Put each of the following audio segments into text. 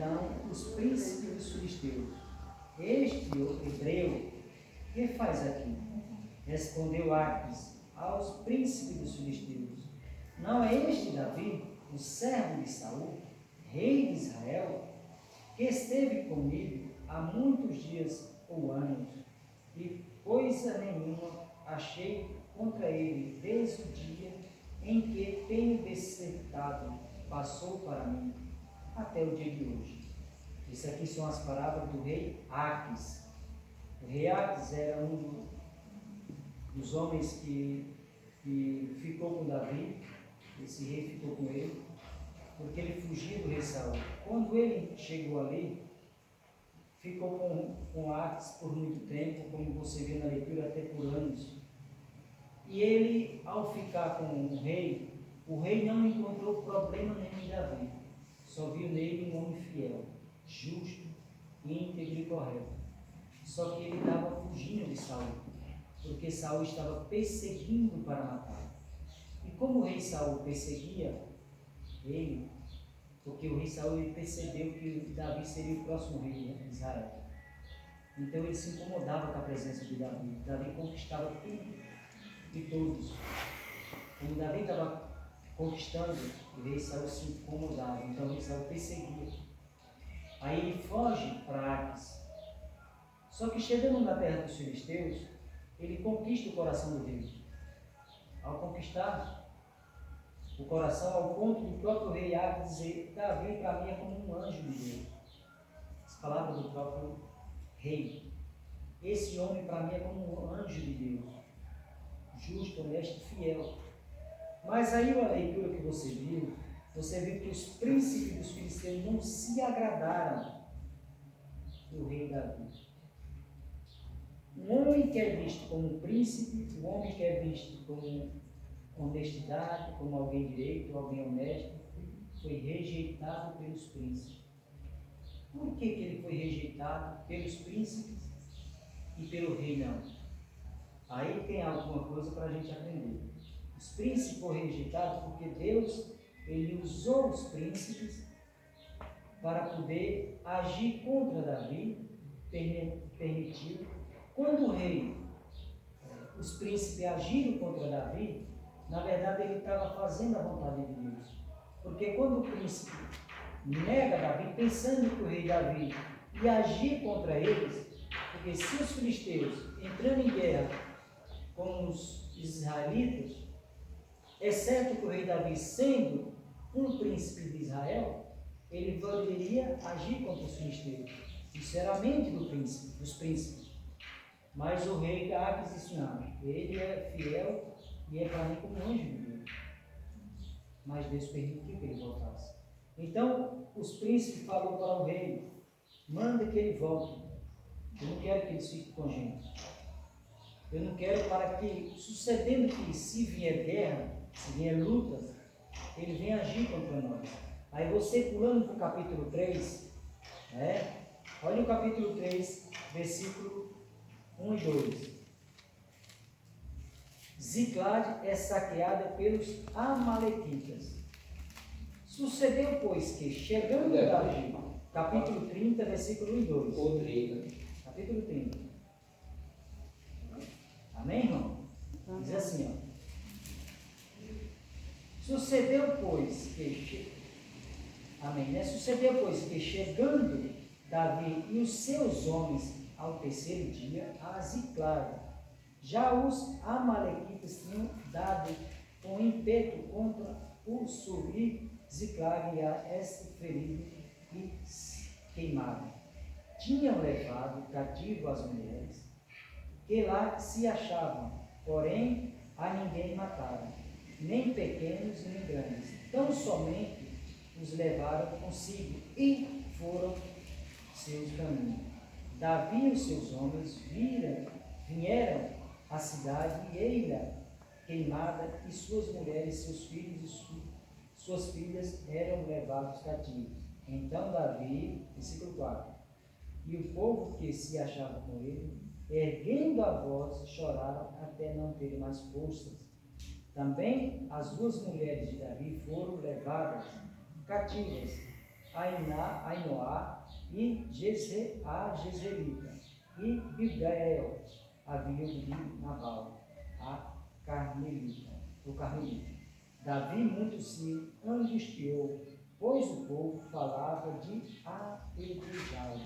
então os príncipes dos filisteus: este hebreu, que faz aqui? Respondeu Aques aos príncipes dos filisteus: não é este Davi, o servo de Saul, rei de Israel, que esteve comigo há muitos dias ou anos, e coisa nenhuma achei contra ele desde o dia em que tenho descertado, passou para mim, até o dia de hoje. Isso aqui são as palavras do rei Aques. O rei Aques era um dos homens que ficou com Davi. Esse rei ficou com ele, porque ele fugiu do rei Saul. Quando ele chegou ali, ficou com Aques por muito tempo, como você vê na leitura, até por anos. E ele, ao ficar com o rei não encontrou problema nenhum em Davi. Só viu nele um homem fiel, justo, íntegro e correto. Só que ele estava fugindo de Saul, porque Saul estava perseguindo para matá-lo. E como o rei Saul perseguia ele, porque o rei Saul ele percebeu que Davi seria o próximo rei de Israel. Então ele se incomodava com a presença de Davi. Davi conquistava tudo e todos. Como Davi estava conquistando, o rei Saul se incomodava. Então o rei Saul perseguia. Aí ele foge para Aques. Só que chegando na terra dos filisteus, ele conquista o coração do rei. Ao conquistar o coração, ao ponto do próprio rei Aques dizer: Davi para mim é como um anjo de Deus. As palavras do próprio rei. Esse homem para mim é como um anjo de Deus, justo, honesto, fiel. Mas aí a leitura que você viu que os príncipes dos filisteus não se agradaram do rei Davi. Um homem que é visto como um príncipe, um homem que é visto como honestidade, como alguém direito, alguém honesto, foi rejeitado pelos príncipes. Por que ele foi rejeitado pelos príncipes e pelo rei não? Aí tem alguma coisa para a gente aprender. Os príncipes foram rejeitados porque Deus ele usou os príncipes para poder agir contra Davi, permitiu. Quando o rei, os príncipes agiram contra Davi, na verdade ele estava fazendo a vontade de Deus. Porque quando o príncipe nega Davi, pensando que o rei Davi ia agir contra eles, porque se os filisteus entrando em guerra com os israelitas, exceto que o rei Davi sendo um príncipe de Israel, ele poderia agir contra os filisteus. Isso era a mente dos príncipes. Mas o rei Aques disse: não, ele é fiel e é para mim como um anjo de Deus. Mas Deus permitiu que ele voltasse. Então os príncipes falaram para o rei: manda que ele volte. Eu não quero que eles fiquem com a gente. Eu não quero para que, sucedendo que se vier guerra, se vier luta, ele venha agir contra nós. Aí você pulando para o capítulo 3, olha o capítulo 3, versículo 1 e 2. Ziclag é saqueada pelos amalequitas. Sucedeu, pois, que chegando Davi, capítulo 30, versículo 1 e 2. Ou 30. Capítulo 30. Amém, irmão? Diz assim, ó. Sucedeu, pois, que... Amém, né? Sucedeu, pois, que chegando Davi e os seus homens ao terceiro dia a Ziclag, já os amalequitas tinham dado um ímpeto contra o subir Ziclag e a esta ferido e queimado. Tinham levado cativo as mulheres que lá se achavam, porém a ninguém mataram, nem pequenos nem grandes, tão somente os levaram consigo e foram seus caminhos. Davi e os seus homens vieram à cidade e eira queimada, e suas mulheres, seus filhos e suas filhas eram levados cativos. Então Davi, versículo 4, e o povo que se achava com ele, erguendo a voz, choraram até não terem mais forças. Também as duas mulheres de Davi foram levadas cativas, Ainoá e a Jezreelita, e Bilgael, a viúva de Nabal, a Carmelita. Davi muito se angustiou, pois o povo falava de apedrejá-lo,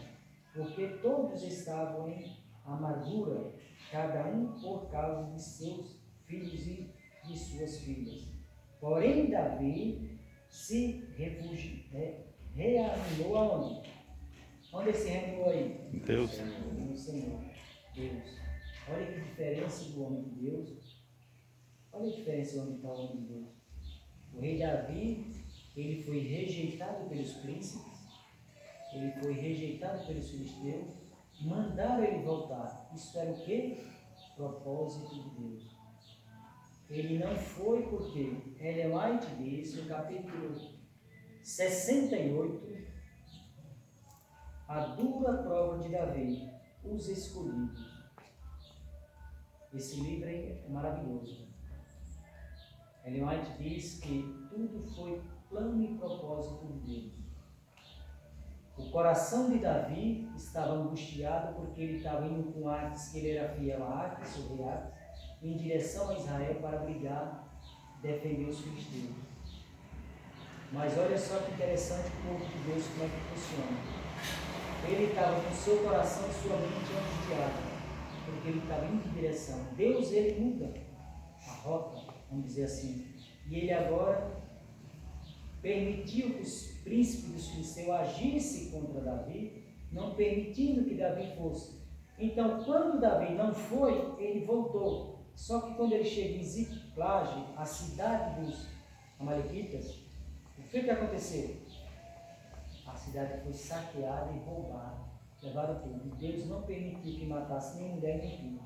porque todos estavam em amargura, cada um por causa de seus filhos e de suas filhas. Porém, Davi se reanimou aonde? Onde ele se reanimou aí? Deus. No Senhor, Deus. Olha que diferença do homem de Deus. Olha a diferença onde está o homem de Deus. O rei Davi, ele foi rejeitado pelos príncipes, ele foi rejeitado pelos filisteus, mandaram ele voltar. Isso era o quê? Propósito de Deus. Ele não foi porque Ellen White diz, no capítulo 68, a dura prova de Davi, os escolhidos. Esse livro é maravilhoso. Ellen White diz que tudo foi plano e propósito de Deus. O coração de Davi estava angustiado porque ele estava indo com Aques, que ele era fiel a Aques, o rei Aques, em direção a Israel para brigar, defender os filisteus. Mas olha só que interessante o povo de Deus, como é que funciona. Ele estava com seu coração e sua mente angustiada, porque ele estava indo em direção. Deus, ele muda a rota, vamos dizer assim. E ele agora permitiu que os príncipes dos filisteus agissem contra Davi, não permitindo que Davi fosse. Então, quando Davi não foi, ele voltou. Só que quando ele chega em Ziclage, a cidade dos amalequitas, o que aconteceu? A cidade foi saqueada e roubada. Levaram tudo. E Deus não permitiu que matasse nem mulher nem filho.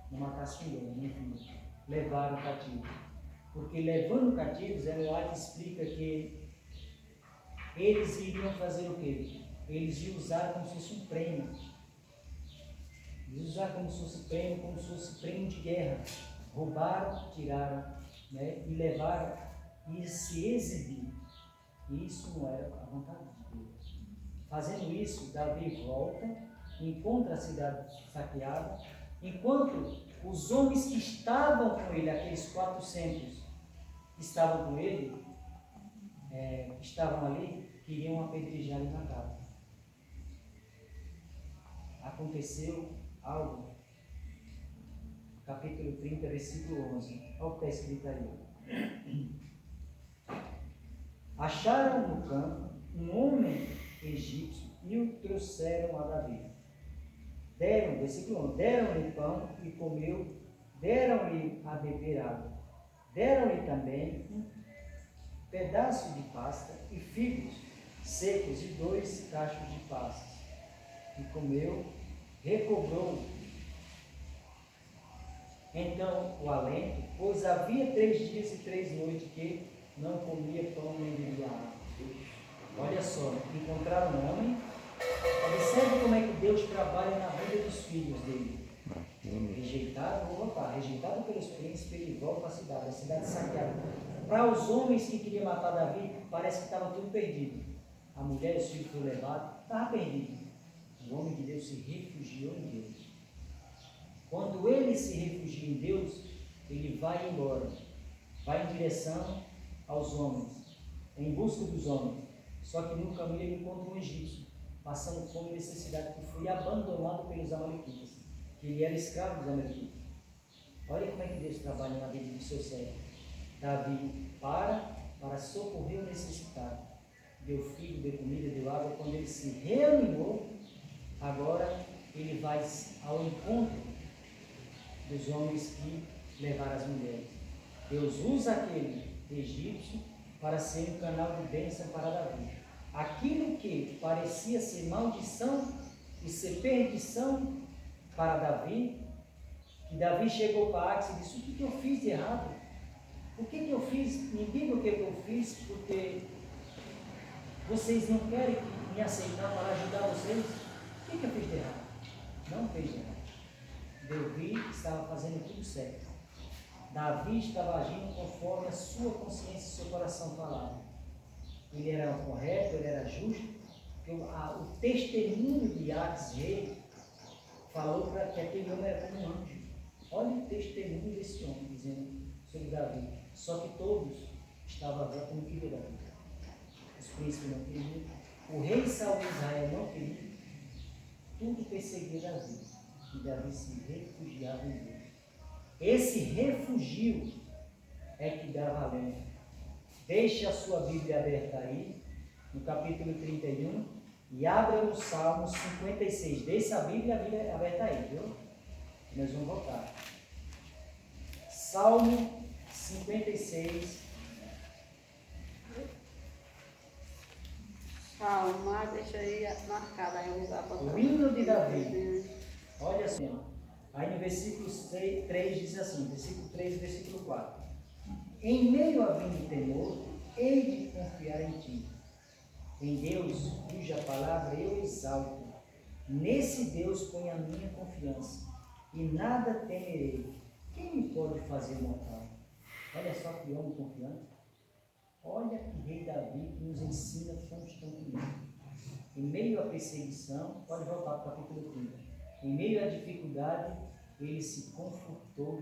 Não matasse ninguém, nem filho. Levaram cativo. Porque levando cativos, Ellen White explica que eles iriam fazer o quê? Eles iam usar como se fosse um prêmio. Eles usaram como se fosse prêmio, como se fosse prêmio de guerra. Roubaram, tiraram, né? E levaram e se exibir. E isso não era a vontade de Deus. Fazendo isso, Davi volta, encontra a cidade saqueada, enquanto os homens que estavam com ele, aqueles 400 que estavam com ele, estavam ali, queriam apedrejar e matar. Aconteceu algo, capítulo 30, versículo 11, olha o que está escrito aí. Acharam no campo um homem egípcio e o trouxeram a Davi. Versículo 11, deram-lhe pão e comeu, deram-lhe a beber água, deram-lhe também um pedaço de pasta e figos secos e 2 cachos de passas. E comeu, recobrou então o alento, pois havia 3 dias e 3 noites que não comia pão nem bebia água. Olha só, encontraram um homem. Observe como é que Deus trabalha na vida dos filhos dele. Rejeitado pelos príncipes, ele volta para a cidade saqueada. Para os homens que queriam matar Davi, parece que estava tudo perdido. A mulher e os filhos foram levados, estava perdido. O homem de Deus se refugiou em Deus. Quando ele se refugia em Deus, ele vai embora, vai em direção aos homens, em busca dos homens. Só que no caminho ele encontra um egípcio, passando fome e necessidade, que foi abandonado pelos amalequitas, que ele era escravo dos amalequitas. Olha como é que Deus trabalha na vida do seu servo. Davi para socorrer o necessitado. Deu filho, deu comida, deu água. Quando ele se reanimou, agora ele vai ao encontro dos homens que levaram as mulheres. Deus usa aquele egípcio para ser um canal de bênção para Davi. Aquilo que parecia ser maldição e ser perdição para Davi, que Davi chegou para Aques e disse: o que eu fiz de errado? O que eu fiz? Me diga o que eu fiz, porque vocês não querem me aceitar para ajudar vocês. O que eu fiz de errado? Não fez de errado. Davi estava fazendo tudo certo. Davi estava agindo conforme a sua consciência e seu coração falavam. ele era correto, ele era justo, porque o testemunho de Aques, rei, falou para que aquele homem era como um anjo. Olha o testemunho desse homem, dizendo sobre Davi. Só que todos estavam agora como queria Davi. Os príncipes não queriam, o rei Saul de Israel não queria, tudo perseguia Davi. E Davi se refugiava em Deus. Esse refugio é que dá valendo. Deixe a sua Bíblia aberta aí, no capítulo 31, e abra no Salmo 56. Deixe a Bíblia aberta aí, viu? Nós vamos voltar. Salmo 56. Calma, deixa aí marcado aí um lugar para O hino de Davi. Olha assim, aí no versículo 3 diz assim, versículo 3 e versículo 4. Em meio a vinho temor, hei de confiar em ti. Em Deus, cuja palavra eu exalto. Nesse Deus ponho a minha confiança, e nada temerei. Quem me pode fazer mortal? Olha só que homem confiante. Olha que rei Davi que nos ensina constantemente. Em meio à perseguição, pode voltar para o capítulo 30. Em meio à dificuldade, ele se confortou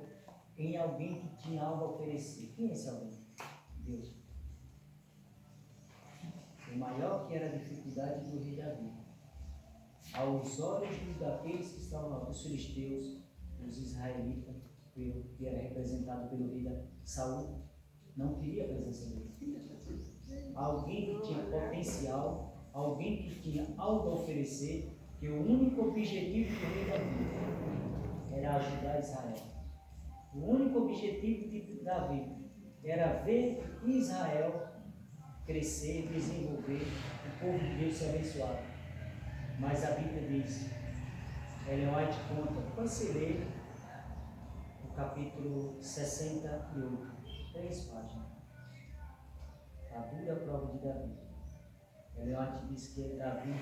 em alguém que tinha algo a oferecer. Quem é esse alguém? Deus. O maior que era a dificuldade do rei Davi. Aos olhos daqueles que estavam lá, os filisteus, os israelitas, que era representado pelo rei Saul, não queria a presença dele. Alguém que tinha potencial, alguém que tinha algo a oferecer, que o único objetivo do rei Davi era ajudar Israel. O único objetivo de Davi era ver Israel crescer, desenvolver, o povo de Deus ser abençoado. Mas a Bíblia diz, Ellen White conta, depois você lê o capítulo 68, 3 páginas. A dura prova de Davi. Ellen White diz que Davi,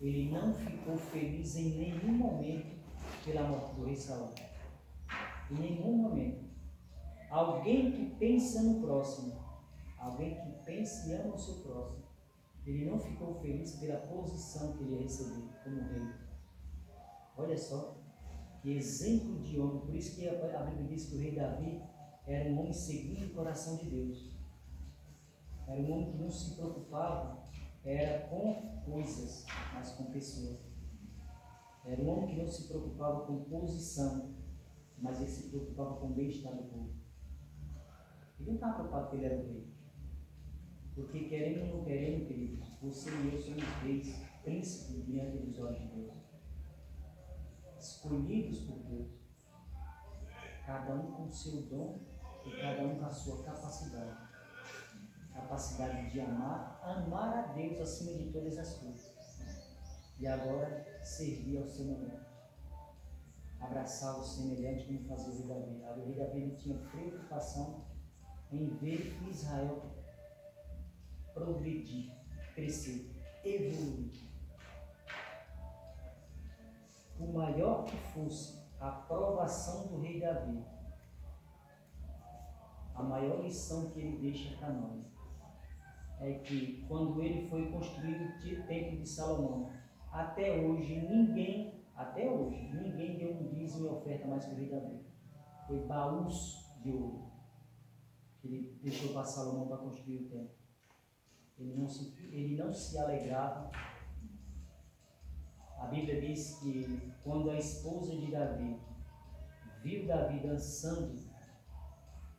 ele não ficou feliz em nenhum momento pela morte do rei Saul. Em nenhum momento. Alguém que pensa no próximo, alguém que pensa e ama o seu próximo, ele não ficou feliz pela posição que ele ia receber como rei. Olha só, que exemplo de homem. Por isso que a Bíblia diz que o rei Davi era um homem segundo o coração de Deus. Era um homem que não se preocupava era com coisas, mas com pessoas. Era um homem que não se preocupava com posição, mas ele se preocupava com o bem-estar do povo. Ele não estava preocupado que ele era o rei. Porque querendo ou não querendo, queridos, você e eu somos reis, príncipes diante dos olhos de Deus. Escolhidos por Deus. Cada um com o seu dom e cada um com a sua capacidade. Capacidade de amar a Deus acima de todas as coisas. E agora servir ao semelhante. Abraçar o semelhante como fazia o rei Davi. O rei Davi ele tinha preocupação em ver Israel progredir, crescer, evoluir. Por maior que fosse a aprovação do rei Davi, a maior lição que ele deixa para nós é que quando ele foi construído o templo de Salomão, até hoje ninguém deu um dízimo e oferta mais que o rei Davi. Foi baús de ouro que ele deixou para Salomão para construir o templo. Ele não se alegrava. A Bíblia diz que quando a esposa de Davi viu Davi dançando,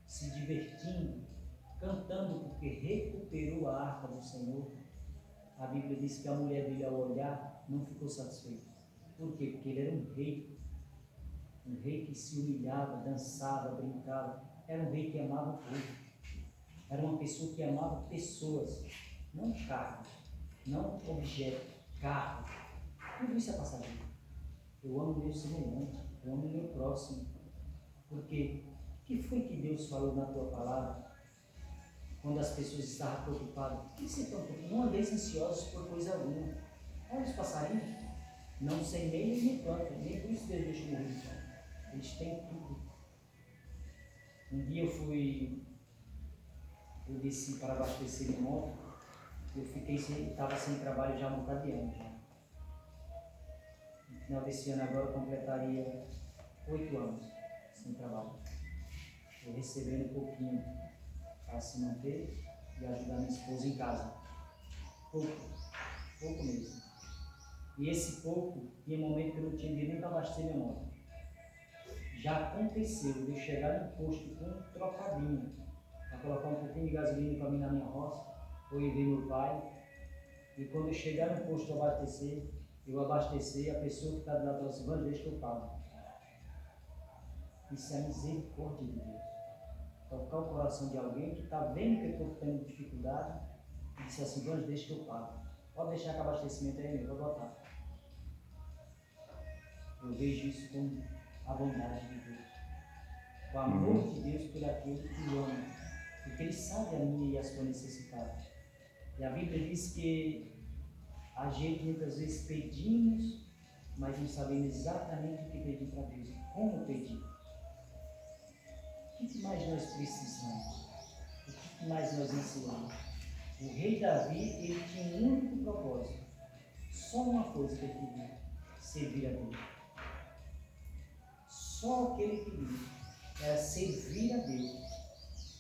se divertindo, cantando porque recuperou a arca do Senhor, a Bíblia diz que a mulher dele, ao olhar, não ficou satisfeita. Por quê? Porque ele era um rei que se humilhava, dançava, brincava. Era um rei que amava o povo. Era uma pessoa que amava pessoas, não carros, não objetos, carros. Tudo isso é passageiro. Eu amo o meu semelhante, eu amo o meu próximo. Porque o que foi que Deus falou na tua palavra? Quando as pessoas estavam preocupadas, por que você está preocupado? Não andeis ansiosos por coisa alguma. Olha os passarinhos, não semeiam nem plantam, nem por isso Deus deixa morrer. Eles têm tudo. Um dia eu desci para abastecer minha moto, estava sem trabalho já há um bocado de anos. Já. No final desse ano agora eu completaria 8 anos sem trabalho. Estou recebendo um pouquinho para se manter e ajudar minha esposa em casa. Pouco mesmo. E esse pouco, tinha momento que eu não tinha dinheiro nem para abastecer minha moto. Já aconteceu de eu chegar no posto com um trocadinho para colocar um pouquinho de gasolina para mim na minha roça, ou ir ver meu pai. E quando eu chegar no posto eu abastecer, a pessoa que está do lado fala assim, vamos, deixa que eu pago. Isso é a misericórdia de Deus. Tocar o coração de alguém que está vendo que eu estou tendo dificuldade e disse assim, vamos, deixa que eu pago. Pode deixar que o abastecimento é meu, vou botar. Eu vejo isso como a bondade de Deus. O amor de Deus por aquele que o ama. Porque Ele sabe a minha e a sua necessidade. E a Bíblia diz que a gente muitas vezes pedimos, mas não sabemos exatamente o que pedir para Deus e como pedir. O que mais nós precisamos? O que mais nós ensinamos? O rei Davi, ele tinha um único propósito. Só uma coisa que ele queria: servir a Deus. Só o que ele queria era servir a Deus.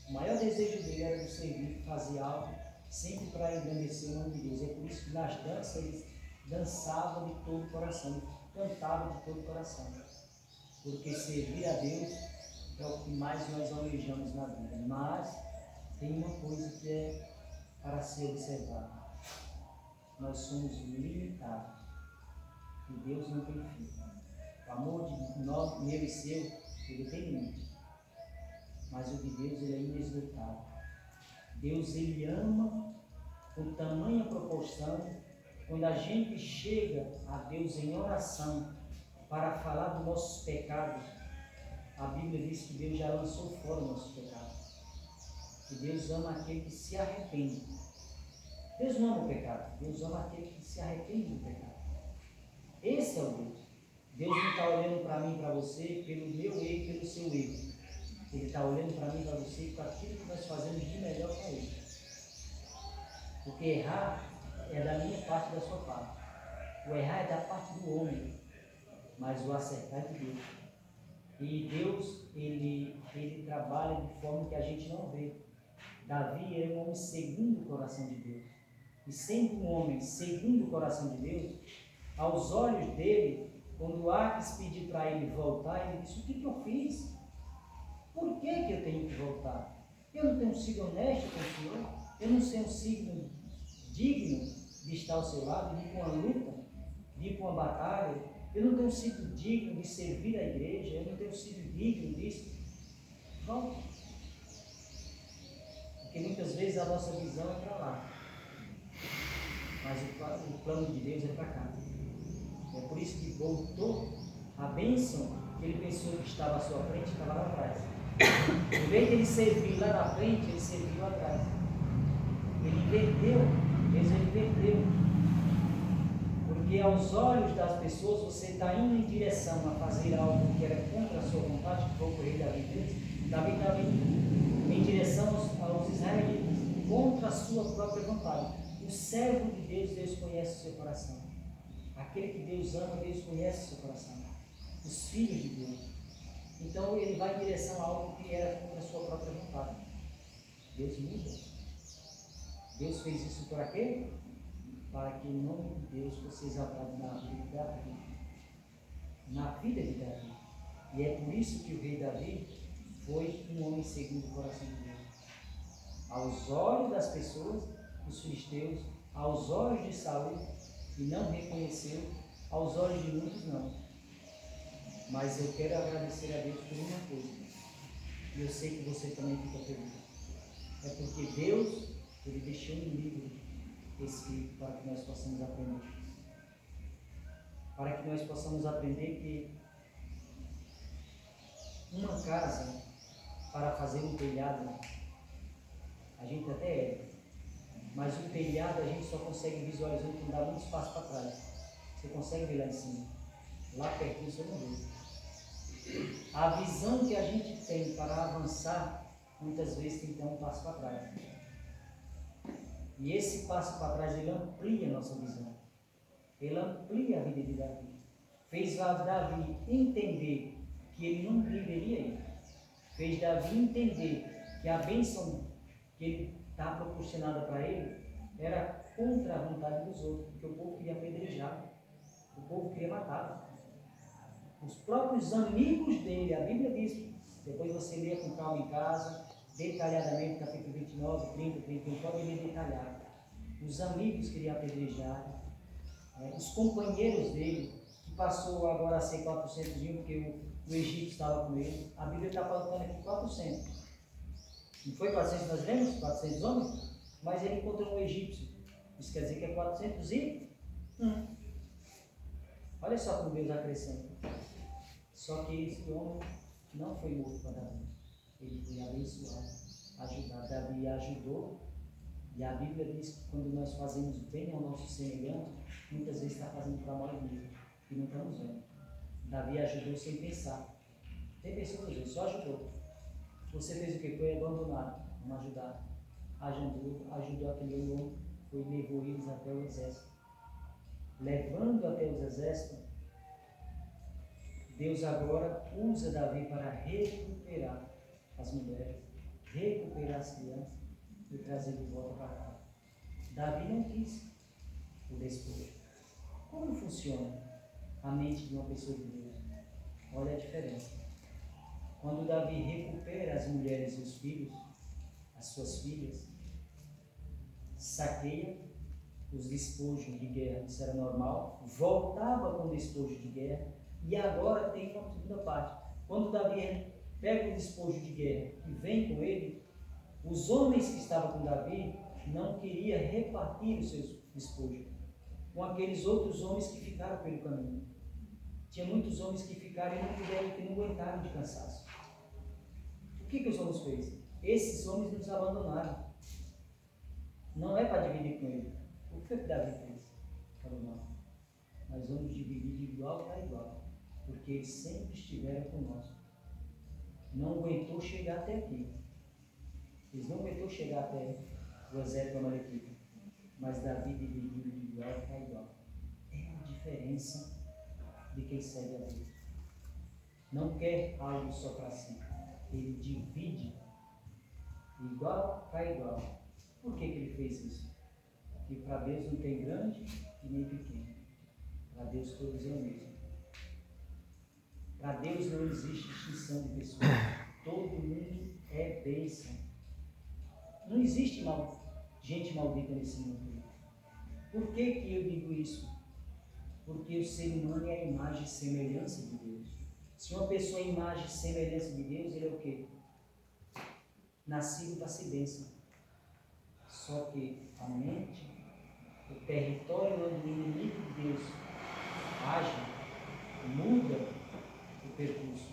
O maior desejo dele era de servir, fazer algo, sempre para engrandecer o nome de Deus. É por isso que nas danças eles dançavam de todo o coração, cantavam de todo o coração. Porque servir a Deus é o que mais nós almejamos na vida. Mas tem uma coisa que é para ser observada. Nós somos limitados. E Deus não tem fim. O amor de nós, meu e seu, ele tem limite. Mas o de Deus, ele é inesgotável. Deus, ele ama com tamanha proporção. Quando a gente chega a Deus em oração para falar dos nossos pecados, a Bíblia diz que Deus já lançou fora os nossos pecados. Que Deus ama aquele que se arrepende. Deus não ama o pecado. Deus ama aquele que se arrepende do pecado. Esse é o Deus. Deus não está olhando para mim e para você pelo meu erro e pelo seu erro. Ele está olhando para mim e para você para aquilo que nós fazemos de melhor para Ele. Porque errar é da minha parte e da sua parte. O errar é da parte do homem, mas o acertar é de Deus. E Deus, ele trabalha de forma que a gente não vê. Davi era um homem segundo o coração de Deus. E sendo um homem segundo o coração de Deus, aos olhos dele, quando Aques pediu para ele voltar, ele disse, o que eu fiz? Por que eu tenho que voltar? Eu não tenho sido honesto com o Senhor? Eu não tenho sido digno de estar ao seu lado, de ir para uma luta, de ir para uma batalha? Eu não tenho sido digno de servir a igreja? Eu não tenho sido digno disso? Volta. Porque muitas vezes a nossa visão é para lá. Mas o plano de Deus é para cá. É por isso que voltou a bênção que ele pensou que estava à sua frente, estava lá atrás. Em vez de ele servir lá na frente, ele serviu lá atrás. Ele inverteu. Deus inverteu. Porque aos olhos das pessoas você está indo em direção a fazer algo que era contra a sua vontade, que foi o rei Davi fez. Davi estava indo em direção aos israelitas, contra a sua própria vontade. O servo de Deus, Deus conhece o seu coração. Aquele que Deus ama, Deus conhece o seu coração. Os filhos de Deus. Então ele vai em direção a algo que era contra a sua própria vontade. Deus muda. Deus fez isso por quê? Para que o nome de Deus fosse exaltado na vida de Davi. Na vida de Davi. E é por isso que o rei Davi foi um homem segundo o coração de Deus. Aos olhos das pessoas, dos filisteus, aos olhos de Saul, e não reconheceu, aos olhos de muitos não. Mas eu quero agradecer a Deus por uma coisa. E eu sei que você também fica feliz. É porque Deus, ele deixou um livro escrito para que nós possamos aprender. Para que nós possamos aprender que uma casa, para fazer um telhado, a gente até é. Mas o telhado a gente só consegue visualizar quando dá muito espaço para trás. Você consegue ver lá em cima. Lá pertinho você não vê. A visão que a gente tem para avançar, muitas vezes tem que dar um passo para trás. E esse passo para trás, ele amplia a nossa visão. Ele amplia a vida de Davi. Fez Davi entender que ele não deveria ir. Fez Davi entender que a bênção que ele está proporcionada para ele era contra a vontade dos outros, porque o povo queria apedrejar, o povo queria matar. Os próprios amigos dele, a Bíblia diz, depois você lê com calma em casa, detalhadamente, capítulo 29, 30, 31, pode ler detalhado. Os amigos queriam apedrejar, os companheiros dele, que passou agora a ser 400 mil, porque o Egito estava com ele. A Bíblia está falando aqui 400. Não foi 400 nós lemos? 400 homens? Mas ele encontrou um egípcio. Isso quer dizer que é 401. Olha só como Deus acrescenta. Só que esse homem não foi morto para Davi. Ele foi abençoado, ajudado. Davi ajudou. E a Bíblia diz que quando nós fazemos bem ao nosso semelhante, muitas vezes está fazendo para nós mesmos, que não estamos vendo. Davi ajudou sem pensar. Nem pensou duas vezes, só ajudou. Você fez o que? Foi abandonado, não ajudar. Ajudou aquele homem, foi e levou eles até o exército. Levando até os exércitos, Deus agora usa Davi para recuperar as mulheres, recuperar as crianças e trazer de volta para cá. Davi não quis o despojo. Como funciona a mente de uma pessoa de Deus? Olha a diferença. Quando Davi recupera as mulheres e os filhos, as suas filhas, saqueia os despojos de guerra, isso era normal, voltava com despojo de guerra, e agora tem uma segunda parte. Quando Davi pega o despojo de guerra e vem com ele, os homens que estavam com Davi não queriam repartir os seus despojos com aqueles outros homens que ficaram pelo caminho. Tinha muitos homens que ficaram e não puderam, que não aguentaram de cansaço. O que os homens fez? Esses homens nos abandonaram. Não é para dividir com ele. O que Davi fez? Falou, não. Nós vamos dividir de igual para igual, porque eles sempre estiveram conosco. Não aguentou chegar até aqui. Eles não aguentou chegar até o exército amalequita. Mas Davi dividiu de igual para igual. É a diferença de quem segue a Deus. Não quer algo só para si. Ele divide igual para igual. Por que ele fez isso? Porque para Deus não tem grande e nem pequeno. Para Deus todos é o mesmo. Para Deus não existe distinção de pessoas. Todo mundo é bênção. Não existe gente maldita nesse mundo. Por que eu digo isso? Porque o ser humano é a imagem e semelhança de Deus. Se uma pessoa é imagem e semelhança de Deus, ele é o quê? Nascido para ser bênção. Só que a mente, o território onde o inimigo de Deus age, muda o percurso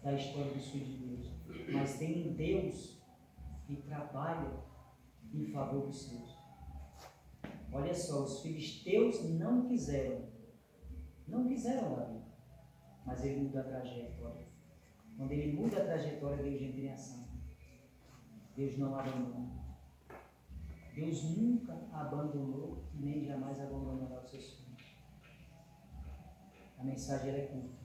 da história dos filhos de Deus. Mas tem um Deus que trabalha em favor dos seus. Olha só, os filisteus não quiseram Davi, mas ele muda a trajetória. Quando ele muda a trajetória, Deus entra em ação. Deus não abandona. Deus nunca abandonou e nem jamais abandonará os seus filhos. A mensagem é curta.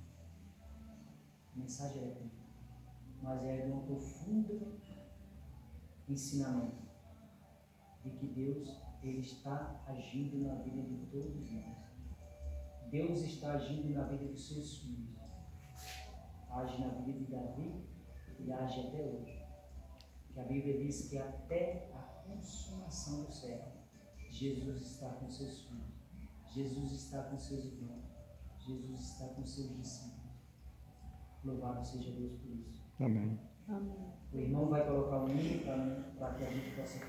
Mas é de um profundo ensinamento de que Deus ele está agindo na vida de todos nós. Deus está agindo na vida dos seus filhos. Age na vida de Davi e age até hoje. Que a Bíblia diz que até a consumação do século, Jesus está com seus filhos. Jesus está com seus irmãos. Jesus está com seus discípulos. Louvado seja Deus por isso. Amém. Amém. O irmão vai colocar um hino para que a gente possa